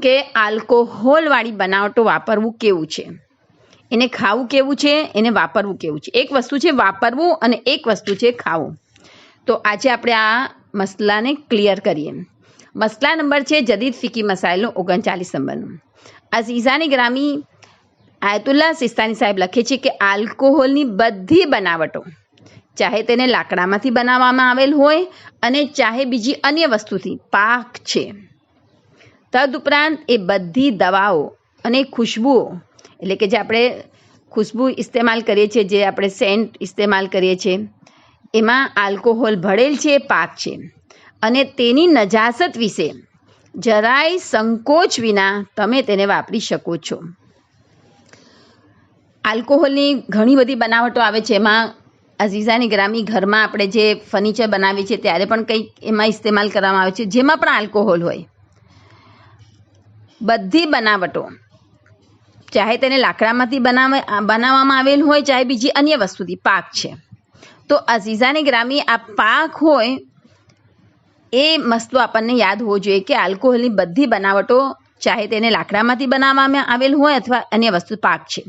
કે આલ્કોહોલવાળી બનાવટો વાપરવું કેવું છે, એને ખાવું કેવું છે, એને વાપરવું કેવું છે। એક વસ્તુ છે વાપરવું અને એક વસ્તુ છે ખાવું। તો આજે આપણે આ મસલાને ક્લિયર કરીએ। મસલા નંબર છે જદીદ ફિકી મસાઇલનો 39 નંબરનો। અઝીઝાની ગ્રામી આયતુલ્લાહ સિસ્તાની સાહેબ લખે છે કે આલ્કોહોલની બધી બનાવટો, ચાહે તેને લાકડામાંથી બનાવવામાં આવેલ હોય અને ચાહે બીજી અન્ય વસ્તુથી, પાક છે। તદુપરાંત એ બધી દવાઓ અને ખુશ્બુઓ, એટલે કે જે આપણે ખુશ્બુ ઇસ્તેમાલ કરીએ છીએ, જે આપણે સેન્ટ ઇસ્તેમાલ કરીએ છીએ, એમાં આલ્કોહોલ ભળેલ છે, પાક છે। અને તેની નજાસત વિશે જરાય સંકોચ વિના તમે તેને વાપરી શકો છો. આલ્કોહોલની ઘણી બધી બનાવટો આવે છે. એમાં અઝીઝાની ગ્રામી ઘરમાં આપણે જે ફર્નિચર બનાવીએ છીએ ત્યારે પણ કંઈક એમાં ઇસ્તેમાલ કરવામાં આવે છે, જેમાં પણ આલ્કોહોલ હોય. બધી બનાવટો, ચાહે તેને લાકડામાંથી બનાવવામાં આવેલ હોય, ચાહે બીજી અન્ય વસ્તુથી, પાક છે. તો અઝીઝાની ગ્રામી આ પાક હોય એ મસલો આપણને યાદ હોવો જોઈએ કે આલ્કોહોલની બધી બનાવટો, ચાહે તેને લાકડામાંથી બનાવવામાં આવેલ હોય અથવા અન્ય વસ્તુ, પાક છે.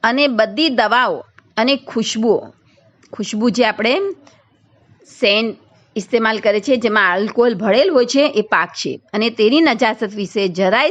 અને બધી દવાઓ અને ખુશ્બુ જે આપણે સેન્ટ ઇસ્તેમાલ કરે છે જેમાં આલ્કોહોલ ભળેલ હોય છે એ પાક છે. અને તેની નજાસત વિશે જરાય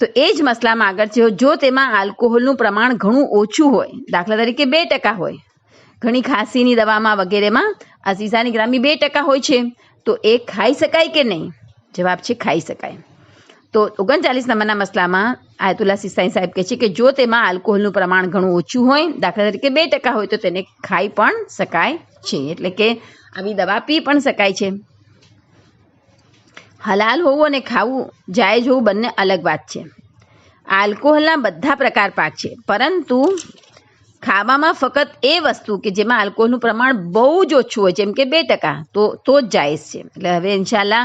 તો એ જ મસલામાં આગળ છે. જો તેમાં આલ્કોહોલનું પ્રમાણ ઘણું ઓછું હોય, દાખલા તરીકે 2% હોય, ઘણી ખાંસીની દવામાં વગેરેમાં અઝીઝાની ગ્રામી 2% હોય છે, તો એ ખાઈ શકાય કે નહીં? જવાબ છે ખાઈ શકાય. તો 39 નંબરના મસલામાં આયતુલ્લા સિસ્તાઈ સાહેબ કહે છે કે જો તેમાં આલ્કોહોલનું પ્રમાણ ઘણું ઓછું હોય, દાખલા તરીકે 2% હોય, તો તેને ખાઈ પણ શકાય છે. એટલે કે આવી દવા પી પણ શકાય છે. હલાલ હોવું અને ખાવું જાયજ હોવું બંને અલગ વાત છે. આલ્કોહોલના બધા પ્રકાર પાક છે, પરંતુ ખાવામાં ફક્ત એ વસ્તુ કે જેમાં આલ્કોહોલનું પ્રમાણ બહુ જ ઓછું હોય, જેમ કે 2%, તો જ જાયઝ છે. એટલે હવે ઇન્શાલ્લાહ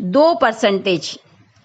2%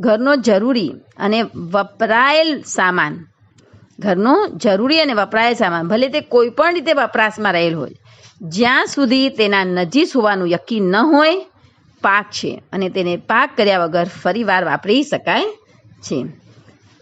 ઘરનો જરૂરી અને વપરાયેલ સામાન, ઘરનો જરૂરી અને વપરાયેલ સામાન ભલે તે કોઈ પણ રીતે વપરાશમાં રહેલ હોય, જ્યાં સુધી તેના નજીસ હોવાનું યકીન ન હોય, પાક છે અને તેને પાક કર્યા વગર ફરીવાર વાપરી શકાય છે.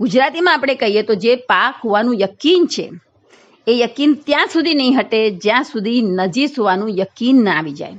ગુજરાતીમાં આપણે કહીએ તો જે પાક હોવાનું યકીન છે એ યકીન ત્યાં સુધી નહીં હટે જ્યાં સુધી નજીસ હોવાનું યકીન ના આવી જાય.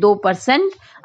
2%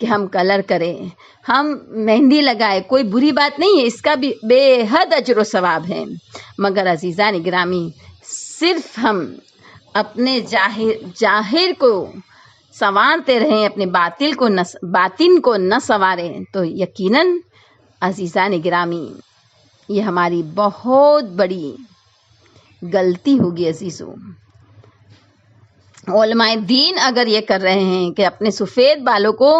کہ ہم کلر کریں، ہم مہندی لگائیں، کوئی بری بات نہیں ہے، اس کا بھی بے حد اجر و ثواب ہے، مگر عزیزان گرامی صرف ہم اپنے ظاہر کو سنوارتے رہیں، اپنے باطن کو نہ سنواریں تو یقیناً عزیزان گرامی یہ ہماری بہت بڑی غلطی ہوگی عزیزوں۔ علماء دین اگر یہ کر رہے ہیں کہ اپنے سفید بالوں کو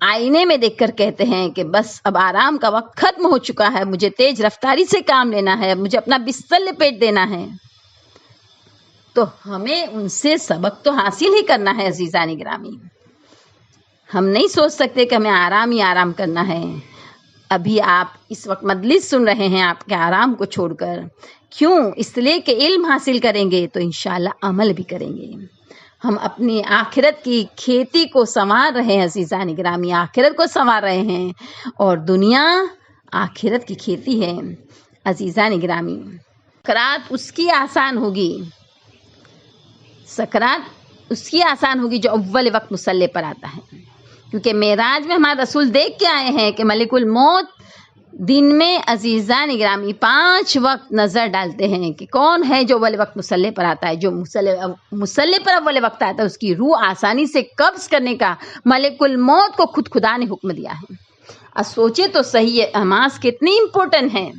آئینے میں دیکھ کر کہتے ہیں کہ بس اب آرام کا وقت ختم ہو چکا ہے، مجھے تیز رفتاری سے کام لینا ہے، مجھے اپنا بستر لپیٹ دینا ہے، تو ہمیں ان سے سبق تو حاصل ہی کرنا ہے عزیزان گرامی۔ ہم نہیں سوچ سکتے کہ ہمیں آرام ہی آرام کرنا ہے۔ ابھی آپ اس وقت مجلس سن رہے ہیں آپ کے آرام کو چھوڑ کر، کیوں؟ اس لیے کہ علم حاصل کریں گے تو انشاءاللہ عمل بھی کریں گے۔ ہم اپنی آخرت کی کھیتی کو سنوار رہے ہیں عزیزان گرامی، آخرت کو سنوار رہے ہیں، اور دنیا آخرت کی کھیتی ہے عزیزان گرامی۔ سکرات اس کی آسان ہوگی، سکرات اس کی آسان ہوگی جو اول وقت مصلی پر آتا ہے، کیونکہ معراج میں ہمارے رسول دیکھ کے آئے ہیں کہ ملک الموت دن میں عزیزان گرامی 5 وقت نظر ڈالتے ہیں کہ کون ہے جو اول وقت مصلی پر آتا ہے۔ جو مصلی پر اول وقت آتا ہے اس کی روح آسانی سے قبض کرنے کا ملک الموت کو خود خدا نے حکم دیا ہے۔ اب سوچے تو صحیح ہے نماز کتنی امپورٹنٹ ہے۔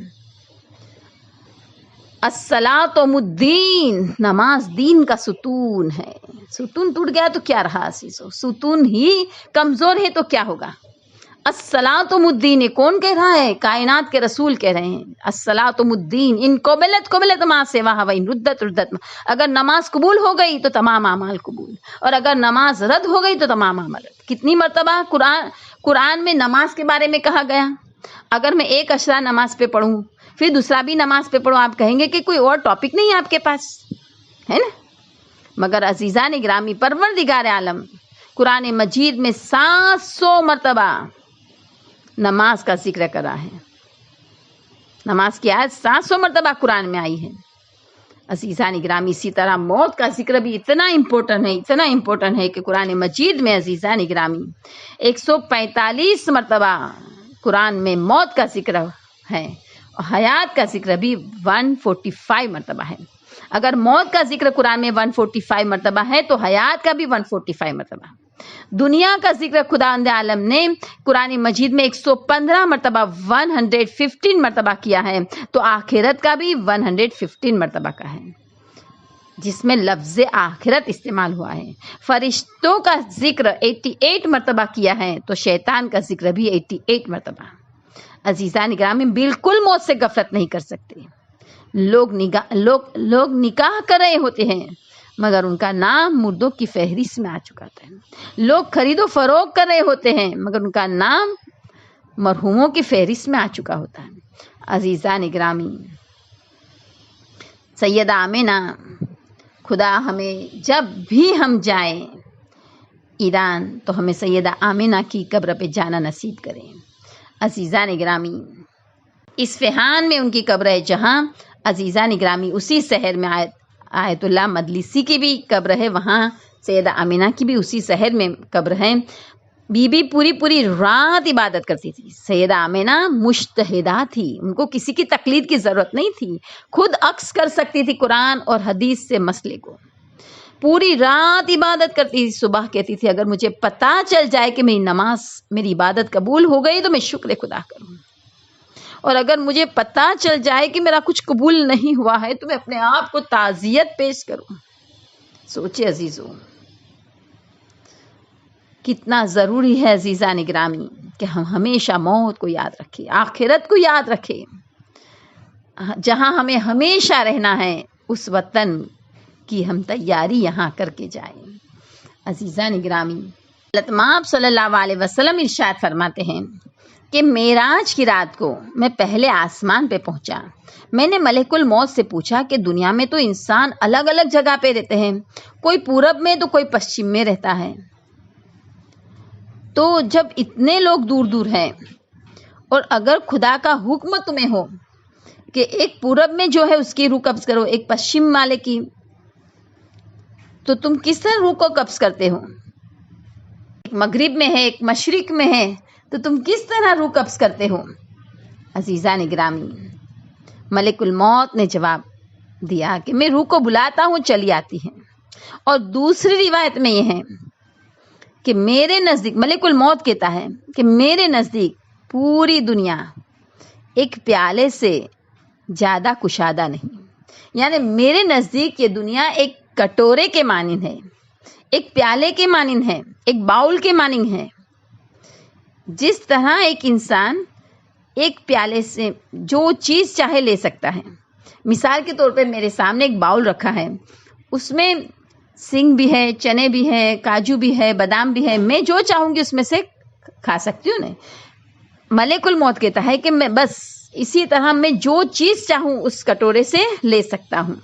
الصلاۃ الدین، نماز دین کا ستون ہے۔ ستون ٹوٹ گیا تو کیا رہا عزیزو، ستون ہی کمزور ہے تو کیا ہوگا۔ الصلاۃ الدین کون کہہ رہا ہے؟ کائنات کے رسول کہہ رہے ہیں الصلاۃ الدین، ان قبلت ما سواها وان ردت۔ اگر نماز قبول ہو گئی تو تمام اعمال قبول، اور اگر نماز رد ہو گئی تو تمام اعمال رد۔ کتنی مرتبہ قرآن میں نماز کے بارے میں کہا گیا۔ اگر میں ایک اشرا نماز پہ پڑھوں پھر دوسرا بھی نماز پہ پڑھو، آپ کہیں گے کہ کوئی اور ٹاپک نہیں ہے آپ کے پاس، ہے نا؟ مگر عزیزان گرامی پروردگار عالم قرآن مجید میں 700 مرتبہ نماز کا ذکر کر رہا ہے۔ نماز کی آیت 700 مرتبہ قرآن میں آئی ہے عزیزان گرامی۔ اسی طرح موت کا ذکر بھی اتنا امپورٹنٹ ہے کہ قرآن مجید میں عزیزان گرامی 145 مرتبہ قرآن میں موت کا ذکر ہے، اور حیات کا ذکر بھی 145 مرتبہ ہے۔ اگر موت کا ذکر قرآن میں 145 مرتبہ ہے تو حیات کا بھی 145 مرتبہ۔ دنیا کا ذکر خداوند عالم نے قرآن مجید میں 115 مرتبہ 115 مرتبہ کیا ہے، تو آخرت کا بھی 115 مرتبہ کا ہے، جس میں لفظ آخرت استعمال ہوا ہے۔ فرشتوں کا ذکر 88 مرتبہ کیا ہے، تو شیطان کا ذکر بھی 88 مرتبہ۔ عزیزان گرامی بالکل موت سے غفلت نہیں کر سکتے۔ لوگ نکاح کر رہے ہوتے ہیں مگر ان کا نام مردوں کی فہرست میں آ چکا ہے۔ لوگ خرید و فروخت کر رہے ہوتے ہیں مگر ان کا نام مرحوموں کی فہرست میں آ چکا ہوتا ہے۔ عزیزان گرامی سیدہ آمینہ، خدا ہمیں جب بھی ہم جائیں ایران تو ہمیں سیدہ آمینہ کی قبر پہ جانا نصیب کریں۔ عزیزان گرامی اصفہان میں ان کی قبر ہے، جہاں عزیزان گرامی اسی شہر میں آیت اللہ مدلسی کی بھی قبر ہے، وہاں سیدہ آمینہ کی بھی اسی شہر میں قبر ہے۔ بی بی پوری رات عبادت کرتی تھی۔ سیدہ آمینہ مجتہدہ تھی، ان کو کسی کی تقلید کی ضرورت نہیں تھی، خود عکس کر سکتی تھی قرآن اور حدیث سے مسئلے کو۔ پوری رات عبادت کرتی تھی، صبح کہتی تھی اگر مجھے پتہ چل جائے کہ میری نماز میری عبادت قبول ہو گئی تو میں شکر خدا کروں، اور اگر مجھے پتہ چل جائے کہ میرا کچھ قبول نہیں ہوا ہے تو میں اپنے آپ کو تعزیت پیش کروں۔ سوچے عزیزو کتنا ضروری ہے عزیزان گرامی کہ ہم ہمیشہ موت کو یاد رکھیں، آخرت کو یاد رکھیں، جہاں ہمیں ہمیشہ رہنا ہے اس وطن کی ہم تیاری یہاں کر کے جائیں۔ عزیزان گرامی آپ صلی اللہ علیہ وسلم ارشاد فرماتے ہیں کہ معراج کی رات کو میں پہلے آسمان پہ پہنچا، میں نے ملک الموت سے پوچھا کہ دنیا میں تو انسان الگ الگ جگہ پہ رہتے ہیں، کوئی پورب میں تو کوئی پشچم میں رہتا ہے، تو جب اتنے لوگ دور دور ہیں اور اگر خدا کا حکم تمہیں ہو کہ ایک پورب میں جو ہے اس کی روح قبض کرو، ایک پشچم والے کی، تو تم کس طرح روح کو قبض کرتے ہو؟ مغرب میں ہے، ایک مشرق میں ہے، تو تم کس طرح روح قبض کرتے ہو؟ عزیزان گرامی، ملک الموت نے جواب دیا کہ میں روح کو بلاتا ہوں، چلی آتی ہے. اور دوسری روایت میں یہ ہے کہ میرے نزدیک، ملک الموت کہتا ہے کہ میرے نزدیک پوری دنیا ایک پیالے سے زیادہ کشادہ نہیں. یعنی میرے نزدیک یہ دنیا ایک کٹورے کے مانند ہے، ایک پیالے کے مانند ہے، ایک باؤل کے مانند ہے. جس طرح ایک انسان ایک پیالے سے جو چیز چاہے لے سکتا ہے. مثال کے طور پہ میرے سامنے ایک باؤل رکھا ہے، اس میں سنگ بھی ہے، چنے بھی ہے، کاجو بھی ہے، بادام بھی ہے، میں جو چاہوں گی اس میں سے کھا سکتی ہوں. ملک الموت کہتا ہے کہ میں بس اسی طرح میں جو چیز چاہوں اس کٹورے سے لے سکتا ہوں.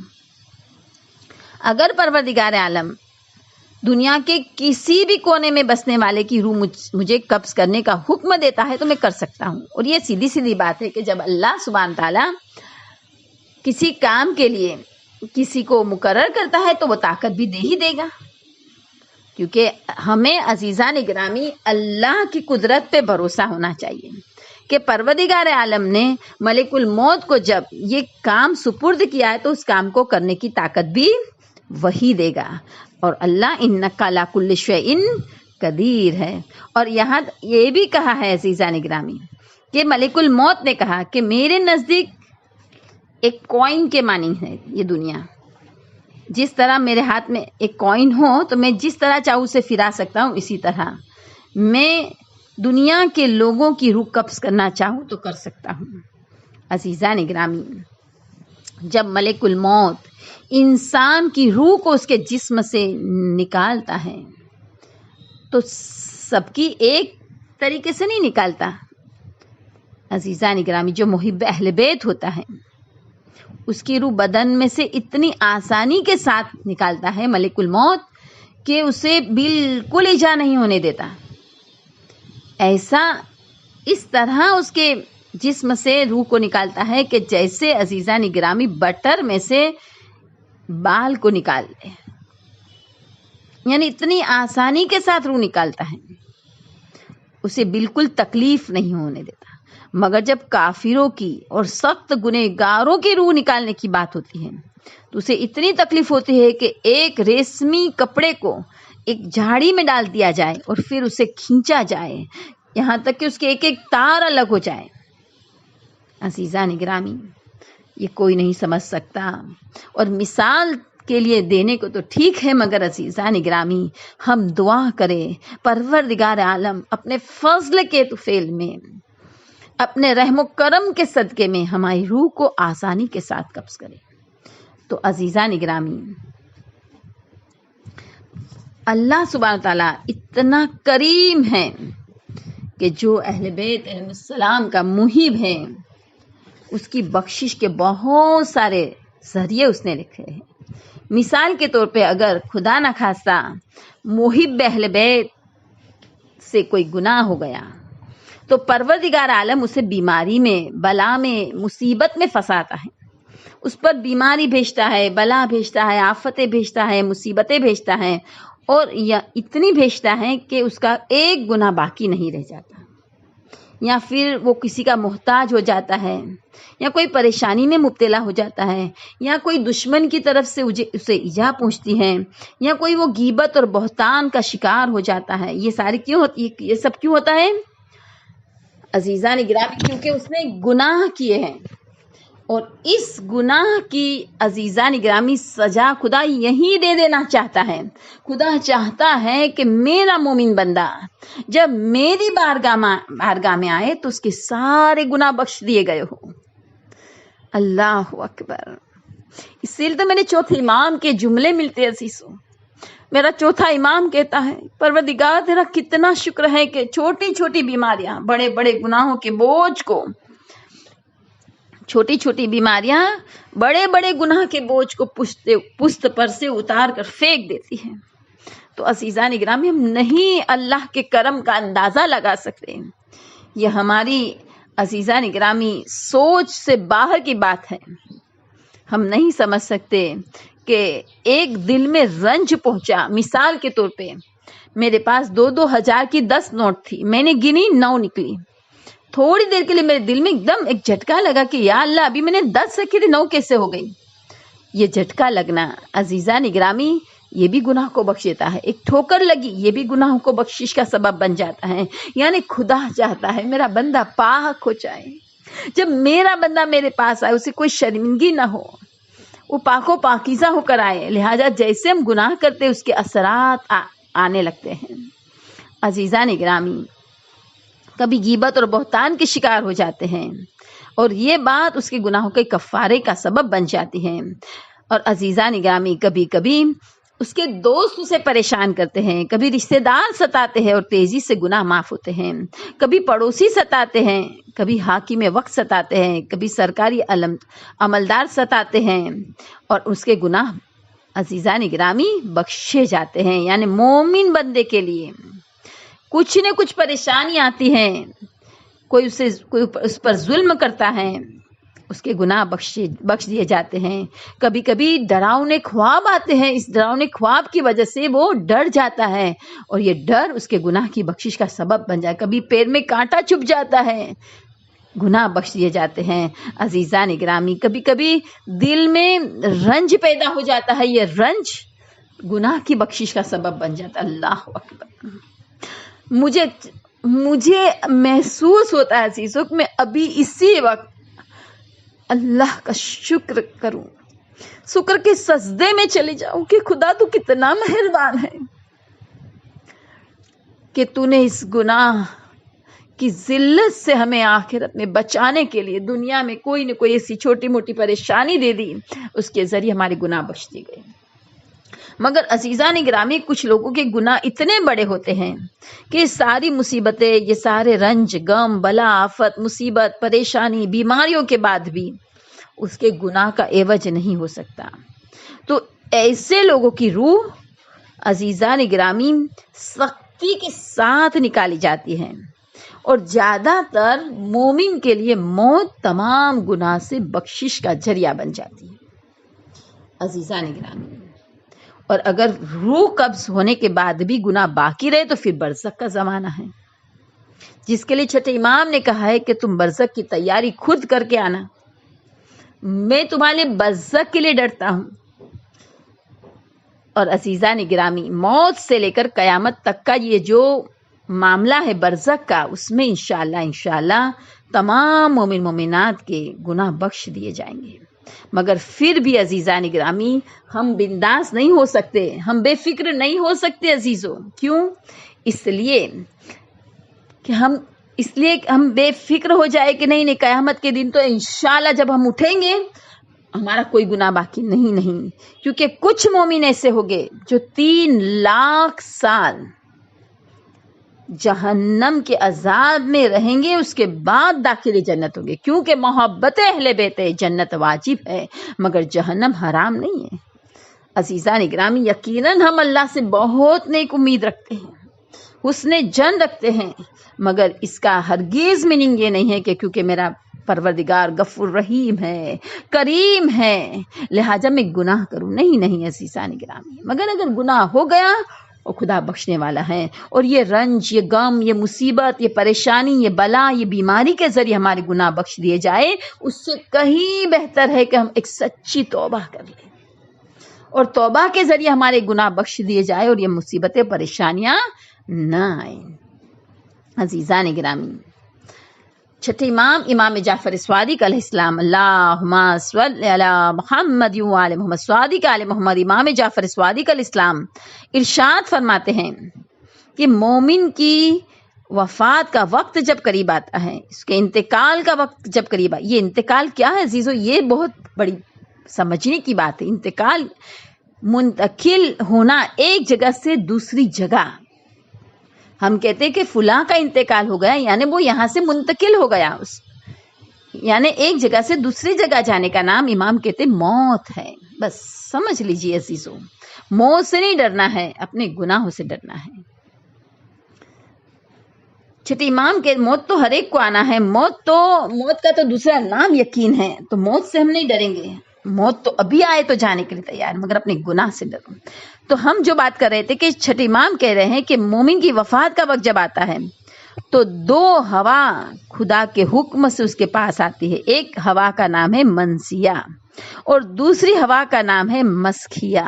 اگر پروردگار عالم دنیا کے کسی بھی کونے میں بسنے والے کی روح مجھے قبض کرنے کا حکم دیتا ہے تو میں کر سکتا ہوں. اور یہ سیدھی سیدھی بات ہے کہ جب اللہ سبحانہ تعالیٰ کسی کام کے لیے کسی کو مقرر کرتا ہے تو وہ طاقت بھی دے ہی دے گا. کیونکہ ہمیں عزیزان گرامی اللہ کی قدرت پہ بھروسہ ہونا چاہیے کہ پروردگار عالم نے ملک الموت کو جب یہ کام سپرد کیا ہے تو اس کام کو کرنے کی طاقت بھی وہی دے گا. اور اللہ انک علی کل شیء قدیر ہے. اور یہاں یہ بھی کہا ہے عزیزان گرامی کہ ملک الموت نے کہا کہ میرے نزدیک ایک کوئن کے مانند ہے یہ دنیا. جس طرح میرے ہاتھ میں ایک کوئن ہو تو میں جس طرح چاہوں اسے پھرا سکتا ہوں، اسی طرح میں دنیا کے لوگوں کی روح قبض کرنا چاہوں تو کر سکتا ہوں. عزیزان گرامی، جب ملک الموت انسان کی روح کو اس کے جسم سے نکالتا ہے تو سب کی ایک طریقے سے نہیں نکالتا. عزیزان گرامی، جو محب اہل بیت ہوتا ہے اس کی روح بدن میں سے اتنی آسانی کے ساتھ نکالتا ہے ملک الموت کہ اسے بالکل ایجا نہیں ہونے دیتا. ایسا اس طرح اس کے جسم سے روح کو نکالتا ہے کہ جیسے عزیزان گرامی بٹر میں سے بال کو نکال دے. یعنی اتنی آسانی کے ساتھ روح نکالتا ہے، اسے بالکل تکلیف نہیں ہونے دیتا. مگر جب کافروں کی اور سخت گنہگاروں کی روح نکالنے کی بات ہوتی ہے تو اسے اتنی تکلیف ہوتی ہے کہ ایک ریشمی کپڑے کو ایک جھاڑی میں ڈال دیا جائے اور پھر اسے کھینچا جائے یہاں تک کہ اس کے ایک ایک تار الگ ہو جائے. عزیزان گرامی، یہ کوئی نہیں سمجھ سکتا. اور مثال کے لیے دینے کو تو ٹھیک ہے، مگر عزیزان گرامی ہم دعا کریں پروردگار عالم اپنے فضل کے طفیل میں، اپنے رحم و کرم کے صدقے میں ہماری روح کو آسانی کے ساتھ قبض کرے. تو عزیزان گرامی، اللہ سبحانہ تعالیٰ اتنا کریم ہے کہ جو اہل بیت علیہ السلام کا محب ہے اس کی بخشش کے بہت سارے ذریعے اس نے لکھے ہیں. مثال کے طور پہ اگر خدا نہ خواستہ محب اہل بیت سے کوئی گناہ ہو گیا تو پروردگار عالم اسے بیماری میں، بلا میں، مصیبت میں پھنساتا ہے. اس پر بیماری بھیجتا ہے، بلا بھیجتا ہے، آفتیں بھیجتا ہے، مصیبتیں بھیجتا ہے، اور اتنی بھیجتا ہے کہ اس کا ایک گناہ باقی نہیں رہ جاتا. یا پھر وہ کسی کا محتاج ہو جاتا ہے، یا کوئی پریشانی میں مبتلا ہو جاتا ہے، یا کوئی دشمن کی طرف سے اسے ایجا پہنچتی ہے، یا کوئی وہ غیبت اور بہتان کا شکار ہو جاتا ہے. یہ سب کیوں ہوتا ہے عزیزان گرامی؟ کیونکہ اس نے گناہ کیے ہیں، اور اس گناہ کی عزیزان گرامی سزا خدا یہی دے دینا چاہتا ہے. خدا چاہتا ہے کہ میرا مومن بندہ جب میری بارگاہ میں آئے تو اس کے سارے گناہ بخش دیے گئے ہو. اللہ اکبر. اسی لیے تو میرے چوتھے امام کے جملے ملتے عزیزوں. میرا چوتھا امام کہتا ہے پروردگار تیرا کتنا شکر ہے کہ چھوٹی چھوٹی بیماریاں، بڑے بڑے گناہوں کے بوجھ کو، چھوٹی چھوٹی بیماریاں بڑے بڑے گناہ کے بوجھ کو پشت پر سے اتار کر پھینک دیتی ہے. تو عزیزان گرامی، ہم نہیں اللہ کے کرم کا اندازہ لگا سکتے. یہ ہماری عزیزان گرامی سوچ سے باہر کی بات ہے. ہم نہیں سمجھ سکتے کہ ایک دل میں رنج پہنچا. مثال کے طور پہ میرے پاس 2,000 کی 10 نوٹ تھی، میں نے گنی 9 نکلی۔ تھوڑی دیر کے لیے میرے دل میں ایک دم ایک جھٹکا لگا کہ یا اللہ، ابھی میں نے 10 رکھی تھی، 9 کیسے ہو گئی؟ یہ جھٹکا لگنا عزیزان گرامی یہ بھی گناہ کو بخش دیتا ہے۔ ایک ٹھوکر لگی یہ بھی گناہوں کو بخشش کا سبب بن جاتا ہے۔ یعنی خدا چاہتا ہے میرا بندہ پاک ہو جائے۔ جب میرا بندہ میرے پاس آئے اسے کوئی شرمندگی نہ ہو، وہ پاک و پاکیزہ ہو کر آئے۔ لہٰذا جیسے ہم گناہ کرتے اس کے اثرات آنے لگتے ہیں۔ عزیزان گرامی کبھی غیبت اور بہتان کے شکار ہو جاتے ہیں اور یہ بات اس کے گناہوں کے کفارے کا سبب بن جاتی ہے۔ اور عزیزان گرامی کبھی کبھی اس کے دوست اسے پریشان کرتے ہیں، کبھی رشتہ دار ستاتے ہیں اور تیزی سے گناہ معاف ہوتے ہیں، کبھی پڑوسی ستاتے ہیں، کبھی حاکم وقت ستاتے ہیں، کبھی سرکاری عملدار ستاتے ہیں اور اس کے گناہ عزیزان گرامی بخشے جاتے ہیں۔ یعنی مومن بندے کے لیے کچھ نہ کچھ پریشانی آتی ہے، کوئی اس پر ظلم کرتا ہے، اس کے گناہ بخش دیے جاتے ہیں۔ کبھی کبھی ڈراؤنے خواب آتے ہیں، اس ڈراؤنے خواب کی وجہ سے وہ ڈر جاتا ہے اور یہ ڈر اس کے گناہ کی بخشش کا سبب بن جائے۔ کبھی پیر میں کانٹا چبھ جاتا ہے، گناہ بخش دیے جاتے ہیں۔ عزیزان گرامی کبھی کبھی دل میں رنج پیدا ہو جاتا ہے، یہ رنج گناہ کی بخشش کا سبب بن جاتا ہے۔ اللہ اکبر! مجھے محسوس ہوتا ہے عزیزوں کہ میں ابھی اسی وقت اللہ کا شکر کروں، شکر کے سجدے میں چلے جاؤں کہ خدا تو کتنا مہربان ہے کہ تو نے اس گناہ کی ذلت سے ہمیں آخرت میں بچانے کے لیے دنیا میں کوئی نہ کوئی ایسی چھوٹی موٹی پریشانی دے دی، اس کے ذریعے ہمارے گناہ بخش دی گئے۔ مگر عزیزان گرامی کچھ لوگوں کے گناہ اتنے بڑے ہوتے ہیں کہ یہ ساری مصیبتیں، یہ سارے رنج، غم، بلا، آفت، مصیبت، پریشانی، بیماریوں کے بعد بھی اس کے گناہ کا عوض نہیں ہو سکتا۔ تو ایسے لوگوں کی روح عزیزان گرامی سختی کے ساتھ نکالی جاتی ہے اور زیادہ تر مومن کے لیے موت تمام گناہ سے بخشش کا ذریعہ بن جاتی ہے۔ عزیزان گرامی اور اگر روح قبض ہونے کے بعد بھی گناہ باقی رہے تو پھر برزخ کا زمانہ ہے، جس کے لیے چھٹے امام نے کہا ہے کہ تم برزخ کی تیاری خود کر کے آنا۔ میں تمہارے برزخ کے لیے ڈرتا ہوں۔ اور عزیزان گرامی موت سے لے کر قیامت تک کا یہ جو معاملہ ہے برزخ کا، اس میں انشاءاللہ تمام مومن مومنات کے گناہ بخش دیے جائیں گے۔ مگر پھر بھی عزیزان گرامی ہم بنداس نہیں ہو سکتے، ہم بے فکر نہیں ہو سکتے عزیزوں۔ کیوں؟ اس لیے کہ ہم بے فکر ہو جائے کہ نہیں قیامت کے دن تو انشاءاللہ جب ہم اٹھیں گے ہمارا کوئی گناہ باقی نہیں، کیونکہ کچھ مومن ایسے ہوگے جو 3 لاکھ سال جہنم کے عذاب میں رہیں گے، اس کے بعد داخل جنت ہوں گے، کیونکہ محبت اہل بیت جنت واجب ہے مگر جہنم حرام نہیں ہے۔ عزیزان گرامی یقیناً ہم اللہ سے بہت نیک امید رکھتے ہیں، حسن جن رکھتے ہیں، مگر اس کا ہرگز میننگ یہ نہیں ہے کہ کیونکہ میرا پروردگار غفور رحیم ہے، کریم ہے، لہٰذا میں گناہ کروں۔ نہیں عزیزان گرامی، مگر اگر گناہ ہو گیا اور خدا بخشنے والا ہے، اور یہ رنج، یہ غم، یہ مصیبت، یہ پریشانی، یہ بلا، یہ بیماری کے ذریعے ہمارے گناہ بخش دیے جائے، اس سے کہیں بہتر ہے کہ ہم ایک سچی توبہ کر لیں اور توبہ کے ذریعے ہمارے گناہ بخش دیے جائے اور یہ مصیبتیں پریشانیاں نہ آئیں۔ عزیزان گرامی چھٹے امام جعفر صادق علیہ السلام، اللہم صل علی محمد و آل محمد، صادق آل محمد، امام جعفر صادق علیہ السلام ارشاد فرماتے ہیں کہ مومن کی وفات کا وقت جب قریب آتا ہے، اس کے انتقال کا وقت جب قریب آتا ہے، یہ انتقال کیا ہے عزیزو؟ یہ بہت بڑی سمجھنے کی بات ہے۔ انتقال منتقل ہونا ایک جگہ سے دوسری جگہ۔ ہم کہتے ہیں کہ فلاں کا انتقال ہو گیا، یعنی وہ یہاں سے منتقل ہو گیا، یعنی ایک جگہ سے دوسری جگہ جانے کا نام امام کہتے موت ہے۔ بس سمجھ لیجیے عزیزو، موت سے نہیں ڈرنا ہے، اپنے گناہوں سے ڈرنا ہے۔ چھٹے امام کے موت تو ہر ایک کو آنا ہے، موت کا تو دوسرا نام یقین ہے، تو موت سے ہم نہیں ڈریں گے، موت تو ابھی آئے تو جانے کے لیے تیار، مگر اپنے گناہ سے ڈرو۔ تو ہم جو بات کر رہے تھے کہ چھٹے امام کہہ رہے ہیں کہ مومن کی وفات کا وقت جب آتا ہے تو دو ہوا خدا کے حکم سے اس کے پاس آتی ہے۔ ایک ہوا کا نام ہے منسیہ اور دوسری ہوا کا نام ہے مسکھیہ۔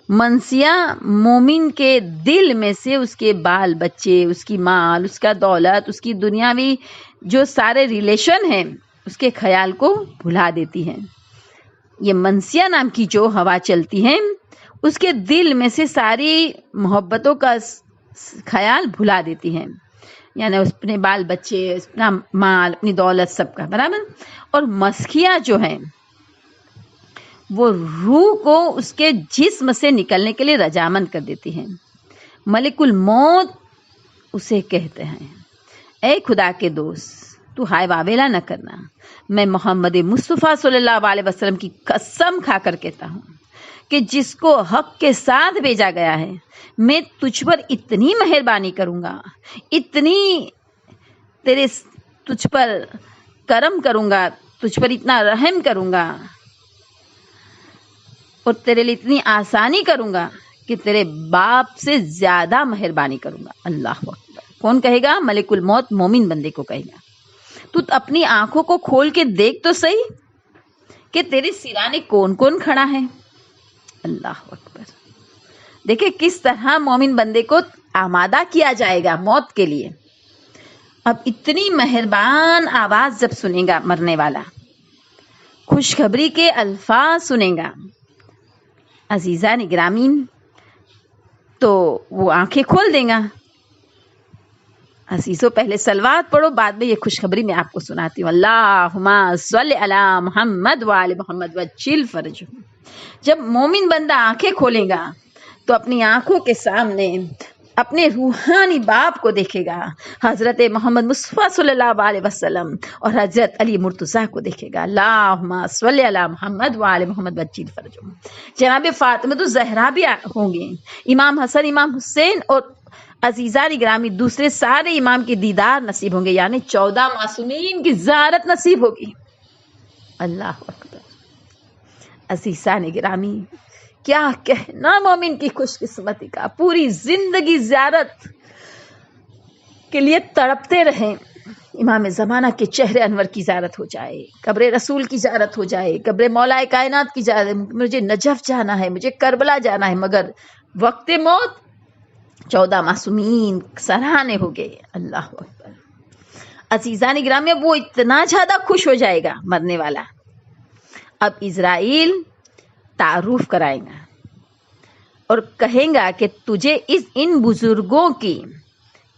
منسیہ مومن کے دل میں سے اس کے بال بچے، اس کی مال، اس کا دولت، اس کی دنیاوی جو سارے ریلیشن ہیں اس کے خیال کو بھلا دیتی ہے۔ یہ منسیہ نام کی جو ہوا چلتی ہے اس کے دل میں سے ساری محبتوں کا خیال بھلا دیتی ہے، یعنی اپنے بال بچے، اپنا مال، اپنی دولت، سب کا برابر۔ اور مسکھیہ جو ہے وہ روح کو اس کے جسم سے نکلنے کے لیے رضامند کر دیتی ہے۔ ملک الموت اسے کہتے ہیں اے خدا کے دوست تو ہائے واویلا نہ کرنا، میں محمد مصطفیٰ صلی اللہ علیہ وسلم کی قسم کھا کر کہتا ہوں کہ جس کو حق کے ساتھ بھیجا گیا ہے، میں تجھ پر اتنی مہربانی کروں گا، اتنی تجھ پر کرم کروں گا، تجھ پر اتنا رحم کروں گا اور تیرے لیے اتنی آسانی کروں گا کہ تیرے باپ سے زیادہ مہربانی کروں گا۔ اللہ اکبر۔ کون کہے گا؟ ملک الموت مومن بندے کو کہے گا۔ تو اپنی آنکھوں کو کھول کے دیکھ تو صحیح کہ تیرے سرانے کون کون کھڑا ہے۔ اللہ اکبر۔ دیکھیں کس طرح مومن بندے کو آمادہ کیا جائے گا موت کے لیے۔ اب اتنی مہربان آواز جب سنے گا مرنے والا، خوشخبری کے الفاظ سنے گا عزیزان گرامین، تو وہ آنکھیں کھول دے گا۔ عزیزو پہلے صلوات پڑھو، بعد میں یہ خوشخبری میں آپ کو سناتی ہوں۔ اللہم صلی علی محمد وآل محمد وجل فرجہم۔ جب مومن بندہ آنکھیں کھولے گا تو اپنی آنکھوں کے سامنے اپنے روحانی باپ کو دیکھے گا، حضرت محمد مصطفیٰ صلی اللہ علیہ وسلم اور حضرت علی مرتضیٰ کو دیکھے گا۔ اللہم صلی علی محمد وآل محمد وجل فرجہم۔ جناب فاطمہ الزہرا بھی ہوں گے، امام حسن، امام حسین اور عزیزان گرامی دوسرے سارے امام کے دیدار نصیب ہوں گے، یعنی 14 معصومین کی زیارت نصیب ہوگی۔ اللہ اکبر۔ عزیزان گرامی کیا کہنا مومن کی خوش قسمتی کا، پوری زندگی زیارت کے لیے تڑپتے رہیں۔ امام زمانہ کے چہرے انور کی زیارت ہو جائے، قبر رسول کی زیارت ہو جائے، قبر مولا کائنات کی زیارت، مجھے نجف جانا ہے، مجھے کربلا جانا ہے، مگر وقت موت 14 معصومین سراہنے ہو گئے۔ اللہ اکبر۔ عزیزان گرامی اب وہ اتنا زیادہ خوش ہو جائے گا مرنے والا، اب اسرائیل تعارف کرائے گا اور کہیں گا کہ تجھے ان بزرگوں کی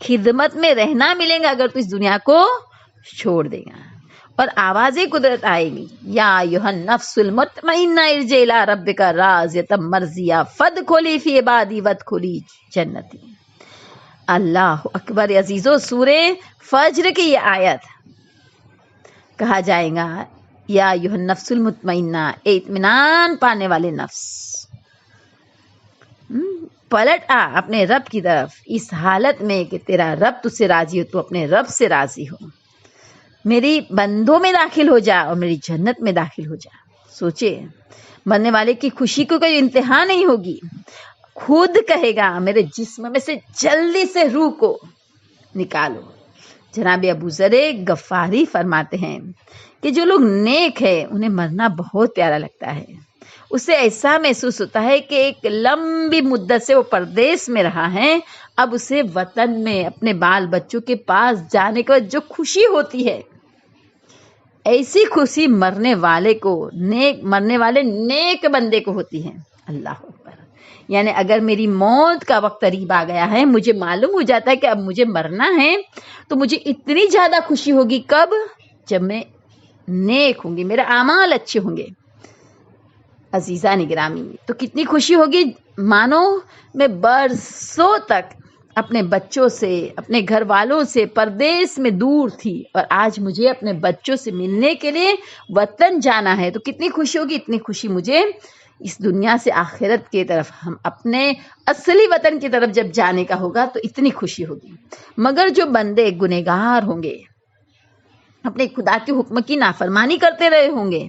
خدمت میں رہنا ملے گا اگر تو اس دنیا کو چھوڑ دے گا۔ اور آواز قدرت آئے گی، یا ایھا النفس المطمئنہ ارجعی الی ربک راضیۃ مرضیہ فادخلی فی عبادی وادخلی جنتی۔ اللہ اکبر۔ عزیزو سورہ فجر کی یہ آیت کہا جائے گا، یا ایھا النفس المطمئنہ، اطمینان پانے والے نفس، پلٹ آ اپنے رب کی طرف اس حالت میں کہ تیرا رب تجھ سے راضی ہو، تو اپنے رب سے راضی ہو، میری بندوں میں داخل ہو جا اور میری جنت میں داخل ہو جا۔ سوچے مرنے والے کی خوشی کو کوئی انتہا نہیں ہوگی، خود کہے گا میرے جسم میں سے جلدی سے روح کو نکالو۔ جناب ابو ذر غفاری فرماتے ہیں کہ جو لوگ نیک ہے انہیں مرنا بہت پیارا لگتا ہے، اسے ایسا محسوس ہوتا ہے کہ ایک لمبی مدت سے وہ پردیس میں رہا ہے، اب اسے وطن میں اپنے بال بچوں کے پاس جانے کے بعد جو خوشی ہوتی ہے، ایسی خوشی مرنے والے نیک بندے کو ہوتی ہے۔ اللہ اکبر۔ یعنی اگر میری موت کا وقت قریب آ گیا ہے، مجھے معلوم ہو جاتا ہے کہ اب مجھے مرنا ہے، تو مجھے اتنی زیادہ خوشی ہوگی، کب؟ جب میں نیک ہوں گی، میرے اعمال اچھے ہوں گے۔ عزیزان گرامی تو کتنی خوشی ہوگی، مانو میں برسوں تک اپنے بچوں سے، اپنے گھر والوں سے پردیس میں دور تھی اور آج مجھے اپنے بچوں سے ملنے کے لیے وطن جانا ہے، تو کتنی خوشی ہوگی۔ اتنی خوشی مجھے اس دنیا سے آخرت کی طرف، ہم اپنے اصلی وطن کی طرف جب جانے کا ہوگا تو اتنی خوشی ہوگی۔ مگر جو بندے گنہگار ہوں گے، اپنے خدا کے حکم کی نافرمانی کرتے رہے ہوں گے،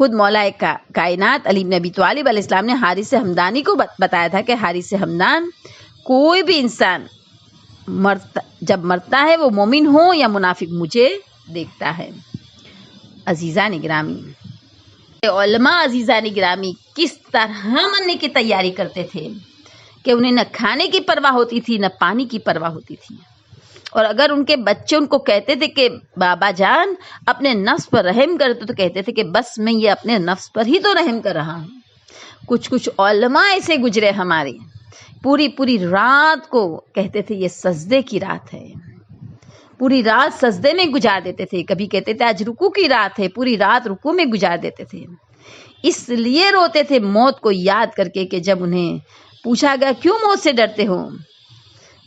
خود مولا کائنات علی بن ابی طالب علیہ السلام نے حارث ہمدانی کو بتایا تھا کہ حارث ہمدان کوئی بھی انسان جب مرتا ہے وہ مومن ہو یا منافق مجھے دیکھتا ہے۔ عزیزان گرامی، علماء عزیزان گرامی کس طرح مرنے کی تیاری کرتے تھے کہ انہیں نہ کھانے کی پرواہ ہوتی تھی نہ پانی کی پرواہ ہوتی تھی، اور اگر ان کے بچے ان کو کہتے تھے کہ بابا جان اپنے نفس پر رحم کر تو کہتے تھے کہ بس میں یہ اپنے نفس پر ہی تو رحم کر رہا ہوں۔ کچھ علماء ایسے گزرے ہمارے، پوری رات کو کہتے تھے یہ سجدے کی رات ہے، پوری رات سجدے میں گزار دیتے تھے، کبھی کہتے تھے آج رکوع کی رات ہے، پوری رات رکوع میں گزار دیتے تھے۔ اس لیے روتے تھے موت کو یاد کر کے کہ جب انہیں پوچھا گیا کیوں موت سے ڈرتے ہو،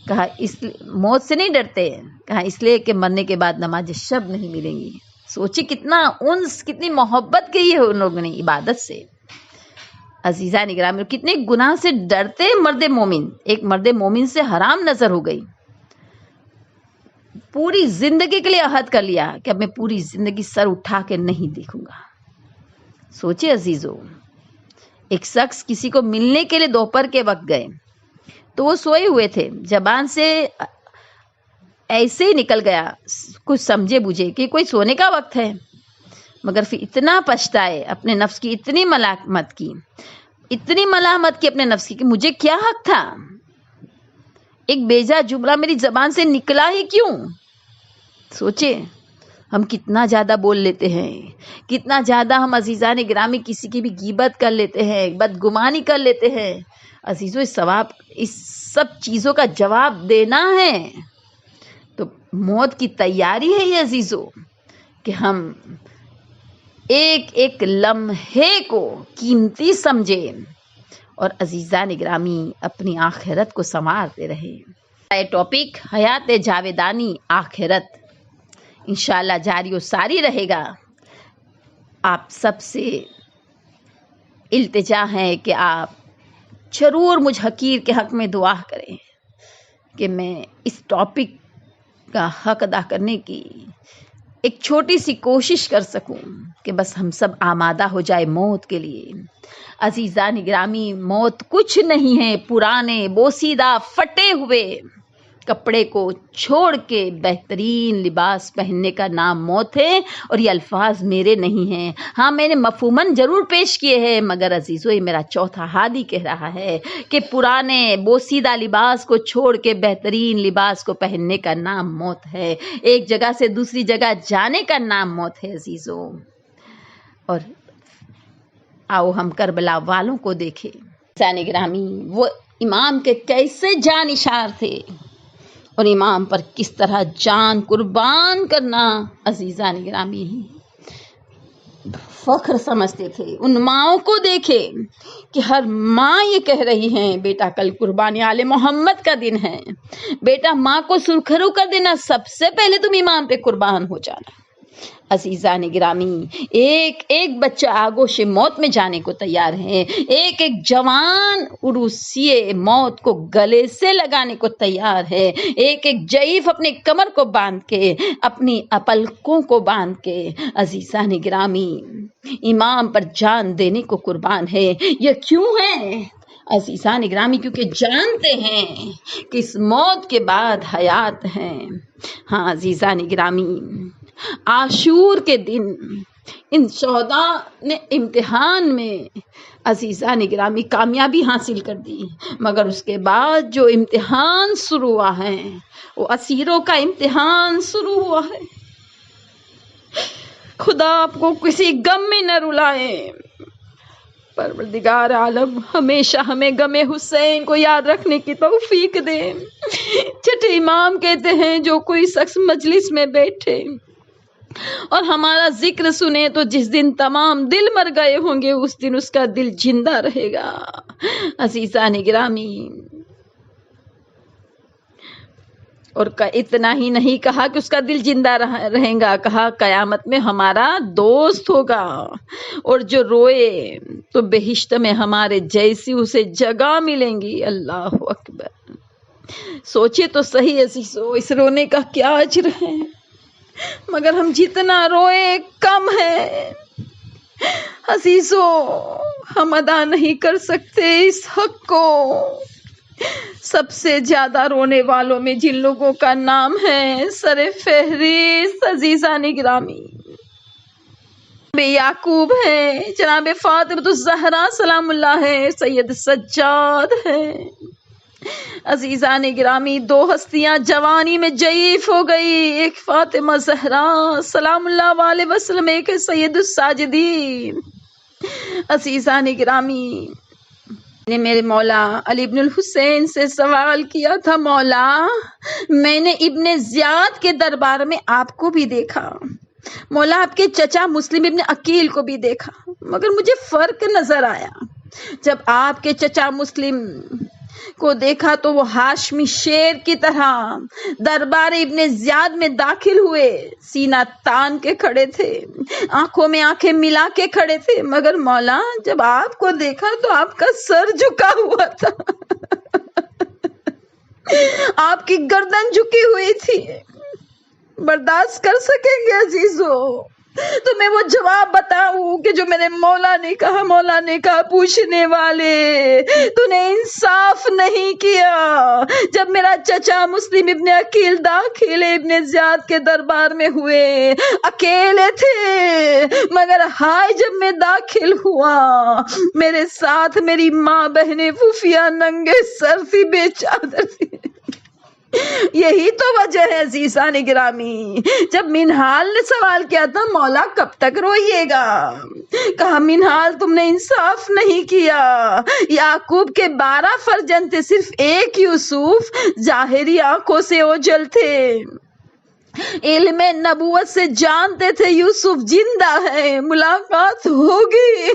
کہا اس موت سے نہیں ڈرتے، کہا اس لیے کہ مرنے کے بعد نماز شب نہیں ملیں گی۔ سوچی کتنا انس، کتنی محبت کی ہے ان لوگوں نے عبادت سے۔ عزیزان گرامی، کتنے گناہ سے ڈرتے مرد مومن، ایک مرد مومن سے حرام نظر ہو گئی، پوری زندگی کے لیے عہد کر لیا کہ اب میں پوری زندگی سر اٹھا کے نہیں دیکھوں گا۔ سوچے عزیزو، ایک شخص کسی کو ملنے کے لیے دوپہر کے وقت گئے تو وہ سوئے ہوئے تھے، زبان سے ایسے ہی نکل گیا کچھ سمجھے بوجھے کہ کوئی سونے کا وقت ہے، مگر پھر اتنا پچھتائے، اپنے نفس کی اتنی ملامت کی اپنے نفس کی کہ مجھے کیا حق تھا، ایک بیجا جملہ میری زبان سے نکلا ہی کیوں۔ سوچے ہم کتنا زیادہ بول لیتے ہیں، کتنا زیادہ ہم عزیزان گرامی کسی کی بھی غیبت کر لیتے ہیں، بدگمانی کر لیتے ہیں۔ عزیزو اس سب چیزوں کا جواب دینا ہے تو موت کی تیاری ہے یہ عزیزو، کہ ہم ایک ایک لمحے کو قیمتی سمجھے اور عزیزان گرامی اپنی آخرت کو سنوارتے رہے۔ ٹاپک حیات جاویدانی آخرت انشاءاللہ جاری و ساری رہے گا۔ آپ سب سے التجا ہے کہ آپ ضرور مجھ حقیر کے حق میں دعا کریں کہ میں اس ٹاپک کا حق ادا کرنے کی ایک چھوٹی سی کوشش کر سکوں کہ بس ہم سب آمادہ ہو جائے موت کے لیے۔ عزیزان گرامی، موت کچھ نہیں ہے پرانے بوسیدہ پھٹے ہوئے کپڑے کو چھوڑ کے بہترین لباس پہننے کا نام موت ہے، اور یہ الفاظ میرے نہیں ہیں، ہاں میں نے مفہوماً ضرور پیش کیے ہیں، مگر عزیزو یہ میرا چوتھا ہادی کہہ رہا ہے کہ پرانے بوسیدہ لباس کو چھوڑ کے بہترین لباس کو پہننے کا نام موت ہے، ایک جگہ سے دوسری جگہ جانے کا نام موت ہے عزیزو۔ اور آؤ ہم کربلا والوں کو دیکھیں۔ عزیزان گرامی، وہ امام کے کیسے جانشار تھے اور امام پر کس طرح جان قربان کرنا عزیزان گرامی فخر سمجھتے تھے۔ ان ماؤں کو دیکھے کہ ہر ماں یہ کہہ رہی ہیں بیٹا کل قربانی آل محمد کا دن ہے، بیٹا ماں کو سرخرو کر دینا، سب سے پہلے تم امام پہ قربان ہو جانا۔ عزیزان گرامی، ایک ایک بچہ آگوش موت میں جانے کو تیار ہے، ایک ایک جوان عروسی موت کو گلے سے لگانے کو تیار ہے، ایک ایک ضعیف اپنے کمر کو باندھ کے، اپنی پلکوں کو باندھ کے عزیزان گرامی امام پر جان دینے کو قربان ہے۔ یہ کیوں ہے عزیزان گرامی؟ کیونکہ جانتے ہیں کہ اس موت کے بعد حیات ہے۔ ہاں عزیزان گرامی، عاشور کے دن ان شہداء نے امتحان میں عزیزان گرامی کامیابی حاصل کر دی، مگر اس کے بعد جو امتحان شروع ہوا ہے وہ اسیروں کا امتحان شروع ہوا ہے۔ خدا آپ کو کسی غم میں نہ رلائے۔ پروردگار عالم ہمیشہ ہمیں غم حسین کو یاد رکھنے کی توفیق دے۔ چھٹے امام کہتے ہیں جو کوئی شخص مجلس میں بیٹھے اور ہمارا ذکر سنے تو جس دن تمام دل مر گئے ہوں گے اس دن اس کا دل زندہ رہے گا۔ عزیزان گرامی، اور اتنا ہی نہیں کہا کہ اس کا دل زندہ رہے گا، کہا قیامت میں ہمارا دوست ہوگا، اور جو روئے تو بہشت میں ہمارے جیسی اسے جگہ ملیں گی۔ اللہ اکبر! سوچے تو صحیح عزیزو، اس رونے کا کیا اجر ہے، مگر ہم جتنا روئے کم ہے۔ عزیزو، ہم ادا نہیں کر سکتے اس حق کو۔ سب سے زیادہ رونے والوں میں جن لوگوں کا نام ہے سر فہرست عزیزان گرامی، یعقوب ہے، جناب فاطمہ الزہرا سلام اللہ ہے، سید سجاد ہے۔ عزیزان گرامی، دو ہستیاں جوانی میں ضعیف ہو گئی، ایک فاطمہ زہرا سلام اللہ علیہ وسلم، ایک سید الساجدین۔ عزیزان گرامی، نے میرے مولا علی ابن الحسین سے سوال کیا تھا، مولا میں نے ابن زیاد کے دربار میں آپ کو بھی دیکھا، مولا آپ کے چچا مسلم ابن عقیل کو بھی دیکھا، مگر مجھے فرق نظر آیا۔ جب آپ کے چچا مسلم کو دیکھا تو وہ ہاشمی شیر کی طرح دربار ابن زیاد میں داخل ہوئے، سینہ تان کے کھڑے تھے، آنکھوں میں آنکھیں ملا کے کھڑے تھے، مگر مولا جب آپ کو دیکھا تو آپ کا سر جھکا ہوا تھا، آپ کی گردن جھکی ہوئی تھی۔ برداشت کر سکیں گے عزیزو تو میں وہ جواب بتاؤں کہ جو میرے مولا نے کہا؟ مولا نے کہا، پوچھنے والے تو نے انصاف نہیں کیا۔ جب میرا چچا مسلم ابن عقیل داخل ابن زیاد کے دربار میں ہوئے، اکیلے تھے، مگر ہائے جب میں داخل ہوا میرے ساتھ میری ماں، بہنیں، پھوپھیاں ننگے سر تھی، بے چادر تھی۔ یہی تو وجہ ہے عزیزان گرامی، جب منہال نے سوال کیا تھا مولا کب تک روئیے گا، کہا منہال تم نے انصاف نہیں کیا، یعقوب کے 12 فرزند تھے، صرف ایک یوسف ظاہری آنکھوں سے اوجھل تھے، علم نبوت سے جانتے تھے یوسف زندہ ہے، ملاقات ہوگی،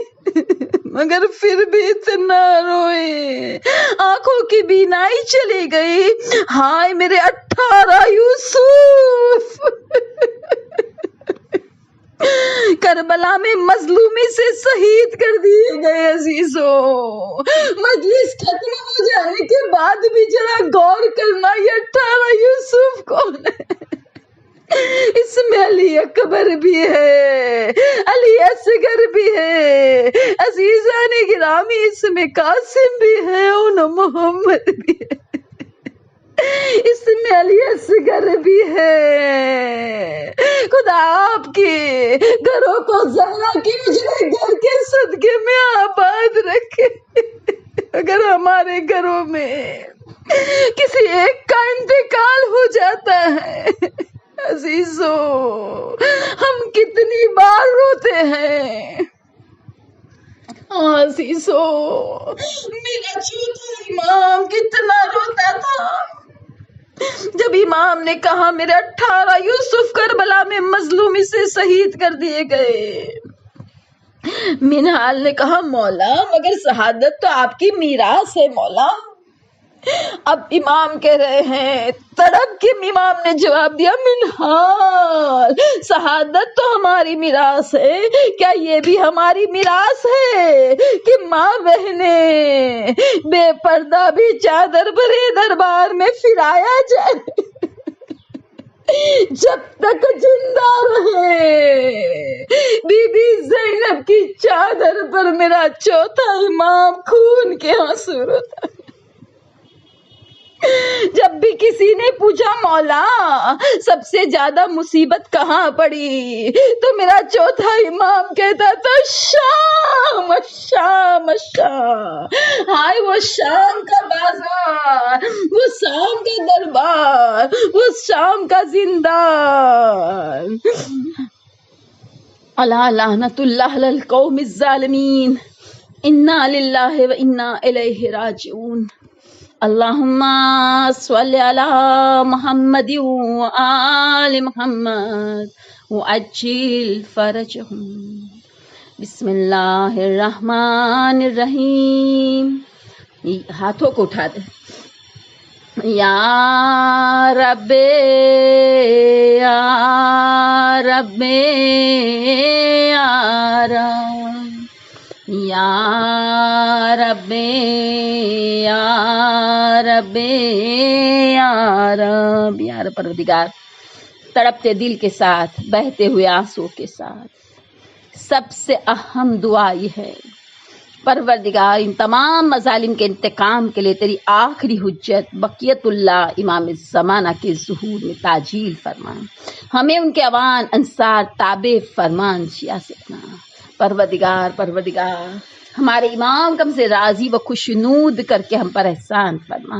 مگر پھر بھی اتنا روئے، آنکھوں کی بینائی چلی گئی، ہائے میرے 18 یوسف کربلا میں مظلومی سے شہید کر دیے گئے۔ عزیزو، مجلس ختم ہو جانے کے بعد بھی ذرا غور کرنا، یہ 18 یوسف کون ہے؟ اس میں علی اکبر بھی ہے، علی اصغر بھی ہے، عزیزان گرامی اس میں قاسم بھی ہے اور محمد بھی ہے، اس میں علی اصغر بھی ہے۔ خدا آپ کے گھروں کو زہرا کی اجڑے گھر کے صدقے میں آباد رکھے۔ اگر ہمارے گھروں میں کسی ایک کا انتقال ہو جاتا ہے عزیزو، ہم کتنی بار روتے ہیں۔ عزیزو، میرا چوتھا امام کتنا روتا تھا جب امام نے کہا میرے 18 یوسف کربلا میں مظلومی سے شہید کر دیے گئے۔ منہال نے کہا مولا مگر شہادت تو آپ کی میراث ہے مولا۔ اب امام کہہ رہے ہیں، تڑپ کے امام نے جواب دیا، منہال شہادت تو ہماری میراث ہے، کیا یہ بھی ہماری میراث ہے کہ ماں بہنیں بے پردہ بھی چادر بھرے دربار میں پھرایا جائے جب تک زندہ رہے؟ بی بی زینب کی چادر پر میرا چوتھا امام خون کے آنسو روتا۔ جب بھی کسی نے پوچھا مولا سب سے زیادہ مصیبت کہاں پڑی تو میرا چوتھا امام کہتا تھا شام شام شام، ہائے وہ شام کا بازار، وہ شام کا دربار، وہ شام کا زندان۔ الا لعنت اللہ علی القوم الظالمین، انا للہ و انا الیہ راجعون۔ اللہم صلی علی محمد و آل محمد وعجل فرجہم۔ بسم اللہ الرحمن الرحیم۔ ہاتھوں کو اٹھا دیں۔ یا رب یا رب یا رب یا رب یا رب یا رب یا رب پروردگار، تڑپتے دل کے ساتھ، بہتے ہوئے آنسو کے ساتھ سب سے اہم دعا یہ ہے پروردگار ان تمام مظالم کے انتقام کے لیے تیری آخری حجت بقیت اللہ امام زمانہ کے ظہور میں تعجیل فرما، ہمیں ان کے اوان انصار تابع فرمان شیعہ سے بنا۔ پروردگار ہمارے امام کم سے راضی و خوشنود کر کے ہم پر احسان فرما،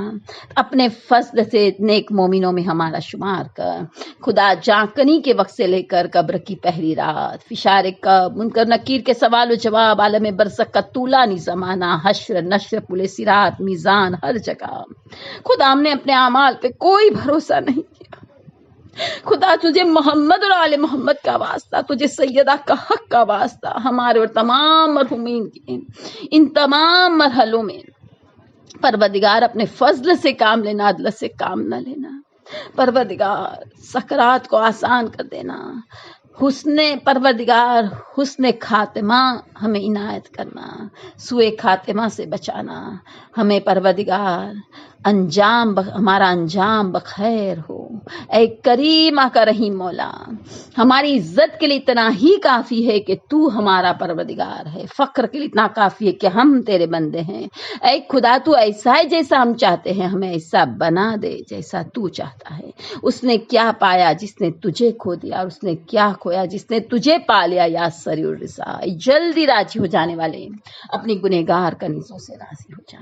اپنے فضل سے نیک مومنوں میں ہمارا شمار کر۔ خدا جانکنی کے وقت سے لے کر قبر کی پہلی رات، فشار قبر، منکر نکیر کے سوال و جواب، عالم برزخ کا طولانی زمانہ، حشر نشر، پل صراط، میزان، ہر جگہ خدا ہم نے اپنے اعمال پہ کوئی بھروسہ نہیں کیا۔ خدا تجھے محمد اور آل محمد کا واسطہ، تجھے سیدہ کا حق کا واسطہ، ہمارے اور تمام مرحومین کی ان تمام مرحلوں میں پروردگار اپنے فضل سے کام لینا، عدل سے کام نہ لینا۔ پروردگار سکرات کو آسان کر دینا، حسن خاتمہ ہمیں عنایت کرنا، سوء خاتمہ سے بچانا ہمیں پروردگار، ہمارا انجام بخیر ہو۔ اے کریم آقا رحیم مولا، ہماری عزت کے لیے اتنا ہی کافی ہے کہ تو ہمارا پروردگار ہے، فخر کے لیے اتنا کافی ہے کہ ہم تیرے بندے ہیں۔ اے خدا تو ایسا ہے جیسا ہم چاہتے ہیں، ہمیں ایسا بنا دے جیسا تو چاہتا ہے۔ اس نے کیا پایا جس نے تجھے کھو دیا، اور اس نے کیا کھویا جس نے تجھے پا لیا، یا سریع الرضا، جلدی راضی ہو جانے والے اپنی گنہگار کنیزوں سے راضی ہو جا۔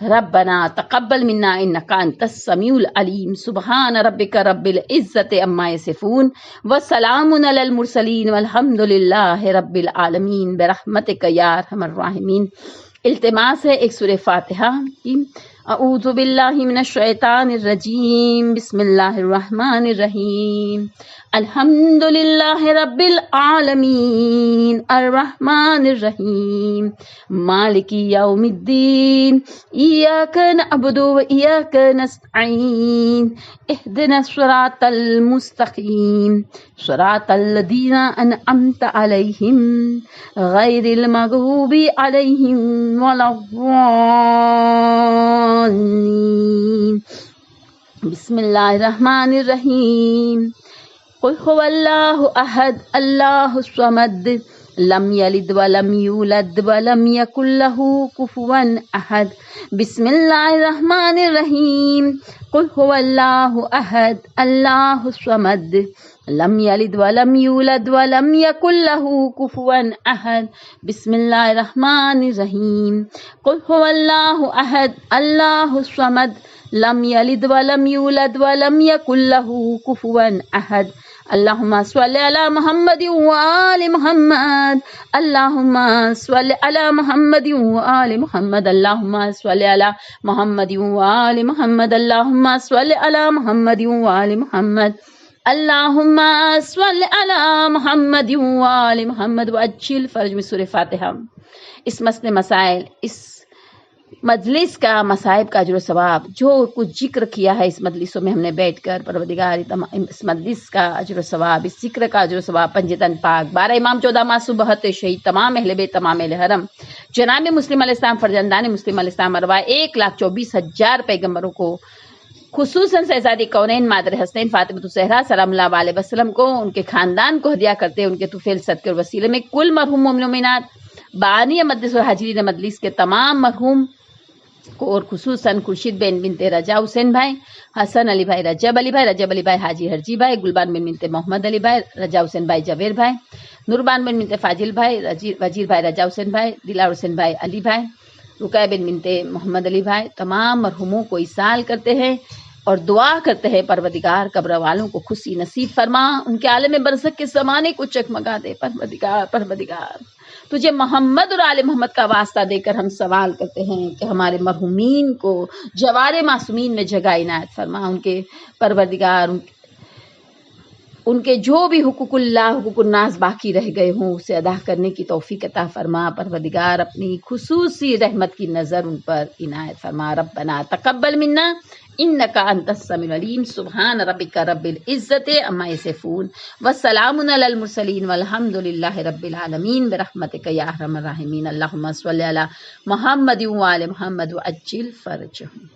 ربنا تقبل منا انک انت السمیع العلیم، سبحان ربک رب العزت عما یصفون، وسلام علی المرسلین، والحمد للہ رب العالمین، برحمتک یا ارحم الراحمین۔ التماس ہے ایک سورہ فاتحہ کی۔ اعوذ باللہ من الشیطان الرجیم، بسم اللہ الرحمن الرحیم، الحمد للہ رب العالمین، الرحمن الرحیم، مالک یوم الدین، ایاک نعبد و ایاک نستعین، اہدنا الصراط المستقیم، صراط الذین انعمت علیہم، غیر المغضوب علیہم ولا الضالین۔ بسم اللہ الرحمن الرحیم، قل هو اللہ احد اللہ الصمد، لم یلد ولم یولد ولم یکن له کفوا احد۔ بسم اللہ الرحمن الرحیم، قل هو اللہ احد اللہ الصمد، لم یلد ولم یولد ولم یکن له کفوا احد۔ بسم اللہ الرحمن الرحیم، قل هو اللہ احد اللہ الصمد، لم یلد ولم یولد ولم یکن له کفوا احد۔ اللہم صلی علی محمد وآل محمد، اللہم صلی علی محمد وآل محمد، اللہم صلی علی محمد وآل محمد، اللہم صلی علی محمد وآل محمد، اللہم صلی علی محمد وآل محمد وعجل فرج میں سورہ فاتحہ۔ اس مسئلے مسائل، اس مجلس کا مصائب کا اجر و ثواب جو کچھ ذکر کیا ہے اس مجلسوں میں ہم نے بیٹھ کر، پروردگار اس مجلس کا اجر و ثواب، اس ذکر کا اجر و ثواب پنجتن پاک، 12 امام 14 معصوم 72 شہید، تمام اہل بیت، تمام اہل حرم، جناب مسلم علیہ السلام، فرزندان مسلم علیہ السلام، ارواح 1,24,000 پیغمبروں کو، خصوصاً شہزادی کونین مادر حسنین فاطمہ الزہرا صلی اللہ علیہ وسلم کو، ان کے خاندان کو ہدیہ کرتے، ان کے طفیل صدقے اور وسیلے میں کل مرحوم مومن مومنات، بانی مجلس اور حاضرین مجلس کے تمام مرحوم کو، اور خصوصاً خورشید بنت رجا حسین بھائی، حسن علی بھائی، رجب علی بھائی، حاجی حرجی بھائی، گلبان بنت محمد علی بھائی، رجا حسین بھائی جویر بھائی، نوربان بنت فاضل بھائی، وزیر بھائی رجا حسین بھائی، دلار حسین بھائی علی بھائی، رقیہ بنت محمد علی بھائی، تمام مرحوموں کو ایصال کرتے ہیں اور دعا کرتے ہیں پروردگار قبر والوں کو خوشی نصیب فرما، ان کے عالم برزخ کے زمانے کو چکمگا دے۔ پروردگار تجھے محمد اور آل محمد کا واسطہ دے کر ہم سوال کرتے ہیں کہ ہمارے مرحومین کو جوار معصومین میں جگہ عنایت فرما، ان کے پروردگار ان کے جو بھی حقوق اللہ حقوق الناس باقی رہ گئے ہوں اسے ادا کرنے کی توفیق عطا فرما، پروردگار اپنی خصوصی رحمت کی نظر ان پر عنایت فرما۔ ربنا تقبل منا انک انت السمیع العلیم، سبحان ربک رب العزت عما یصفون، وسلام علی المرسلین، والحمد للہ رب العالمین، برحمتک یا ارحم الراحمین۔ اللہم صلی علی محمد وآل محمد وعجل فرجہم۔